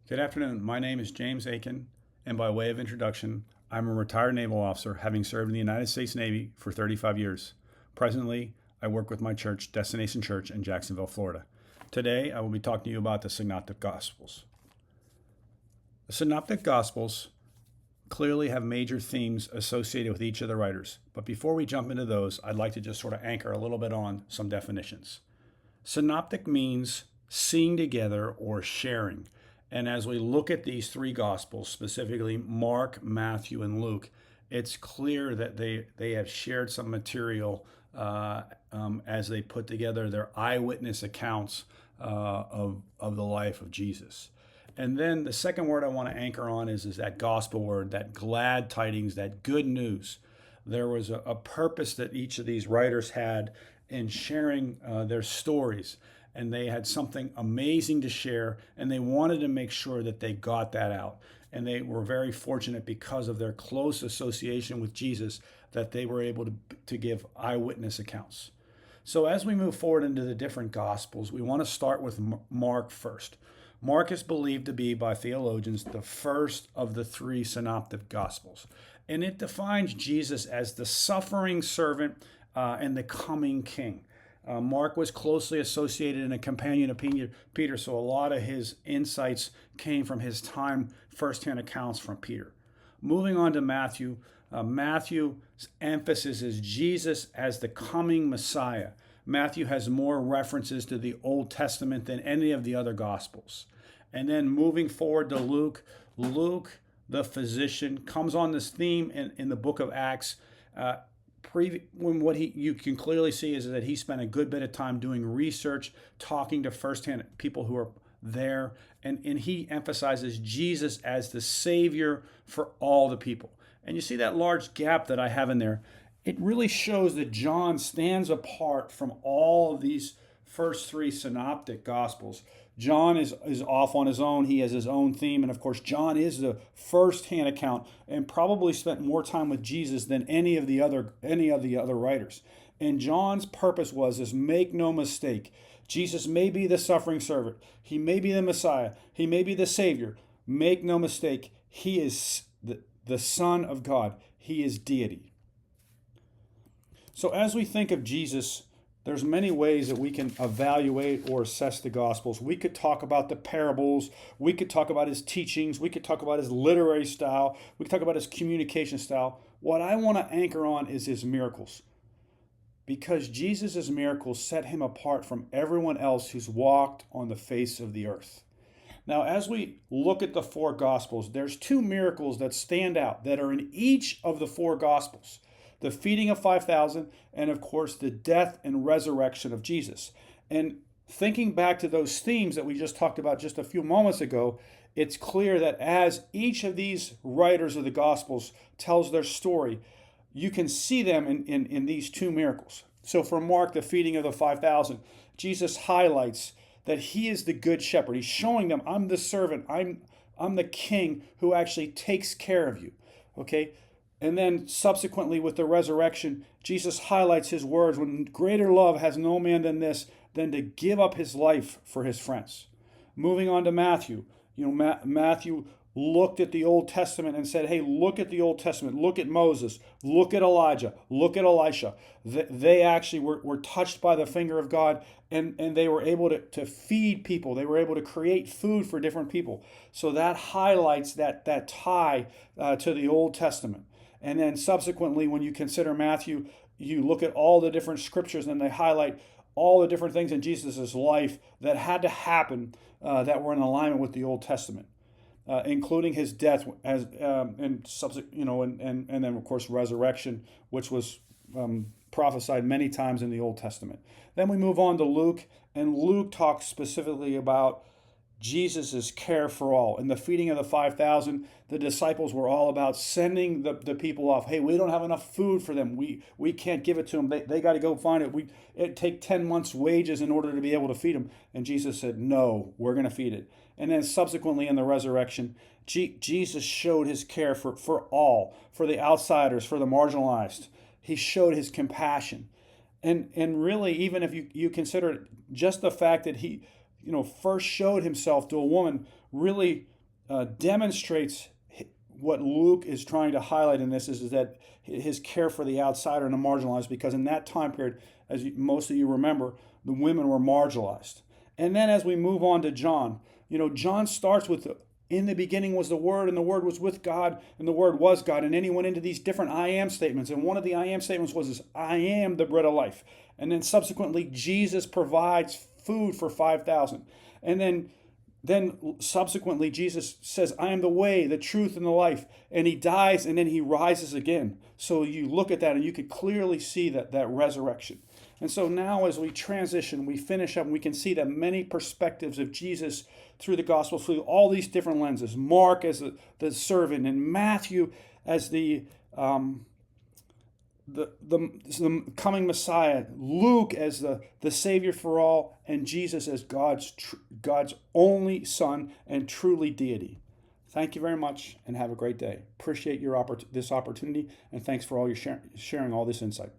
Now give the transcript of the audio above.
Good afternoon. My name is James Aiken, and by way of introduction, I'm a retired naval officer having served in the United States Navy for 35 years. Presently, I work with my church, Destination Church, in Jacksonville, Florida. Today, I will be talking to you about the Synoptic Gospels. The Synoptic Gospels clearly have major themes associated with each of the writers, but before we jump into those, I'd like to just sort of anchor a little bit on some definitions. Synoptic means seeing together or sharing. And as we look at these three Gospels, specifically Mark, Matthew, and Luke, it's clear that they have shared some material as they put together their eyewitness accounts of the life of Jesus. And then the second word I want to anchor on is that gospel word, that glad tidings, that good news. There was a purpose that each of these writers had in sharing their stories, and they had something amazing to share, and they wanted to make sure that they got that out. And they were very fortunate because of their close association with Jesus that they were able to give eyewitness accounts. So as we move forward into the different Gospels, we want to start with Mark first. Mark is believed to be, by theologians, the first of the three synoptic Gospels. And it defines Jesus as the suffering servant and the coming king. Mark was closely associated and a companion of Peter, so a lot of his insights came from his time, firsthand accounts from Peter. Moving on to Matthew, Matthew's emphasis is Jesus as the coming Messiah. Matthew has more references to the Old Testament than any of the other Gospels. And then moving forward to Luke, Luke, the physician, comes on this theme in the book of Acts. What you can clearly see is that he spent a good bit of time doing research, talking to firsthand people who are there, and he emphasizes Jesus as the Savior for all the people. And you see that large gap that I have in there. It really shows that John stands apart from all of these first three synoptic gospels. John is off on his own. He has his own theme. And of course, John is the first-hand account and probably spent more time with Jesus than any of the other writers. And John's purpose was make no mistake, Jesus may be the suffering servant. He may be the Messiah. He may be the Savior. Make no mistake, he is the Son of God. He is deity. So as we think of Jesus, there's many ways that we can evaluate or assess the Gospels. We could talk about the parables. We could talk about his teachings. We could talk about his literary style. We could talk about his communication style. What I want to anchor on is his miracles, because Jesus' miracles set him apart from everyone else who's walked on the face of the earth. Now, as we look at the four Gospels, there's two miracles that stand out that are in each of the four Gospels: the feeding of 5,000, and of course, the death and resurrection of Jesus. And thinking back to those themes that we just talked about just a few moments ago, it's clear that as each of these writers of the Gospels tells their story, you can see them in these two miracles. So for Mark, the feeding of the 5,000, Jesus highlights that he is the good shepherd. He's showing them, I'm the servant, I'm the king who actually takes care of you. Okay? And then subsequently with the resurrection, Jesus highlights his words, when greater love has no man than this, than to give up his life for his friends. Moving on to Matthew, Matthew looked at the Old Testament and said, hey, look at the Old Testament, look at Moses, look at Elijah, look at Elisha. They actually were touched by the finger of God, and they were able to feed people. They were able to create food for different people. So that highlights that tie to the Old Testament. And then subsequently, when you consider Matthew, you look at all the different scriptures and they highlight all the different things in Jesus' life that had to happen that were in alignment with the Old Testament. Including his death and then of course resurrection, which was prophesied many times in the Old Testament. Then we move on to Luke, and Luke talks specifically about Jesus' care for all. In the feeding of the 5,000, the disciples were all about sending the people off. Hey, we don't have enough food for them. We can't give it to them. They got to go find it. It'd take 10 months' wages in order to be able to feed them. And Jesus said, no, we're going to feed it. And then subsequently in the resurrection, Jesus showed his care for all, for the outsiders, for the marginalized. He showed his compassion. And really, even if you consider just the fact that he first showed himself to a woman, really demonstrates what Luke is trying to highlight in this is that his care for the outsider and the marginalized, because in that time period, as most of you remember, the women were marginalized. And then as we move on to John, John starts with in the beginning was the Word, and the Word was with God, and the Word was God. And then he went into these different I am statements. And one of the I am statements was this, I am the bread of life. And then subsequently, Jesus provides food for 5,000. And then subsequently, Jesus says, I am the way, the truth, and the life. And he dies, and then he rises again. So you look at that, and you can clearly see that resurrection. And so now as we transition, we finish up, and we can see that many perspectives of Jesus through the Gospels, through all these different lenses. Mark as the servant, and Matthew as the coming Messiah, Luke as the Savior for all, and Jesus as God's only Son and truly deity. Thank you very much, and have a great day. Appreciate this opportunity, and thanks for all your sharing all this insight.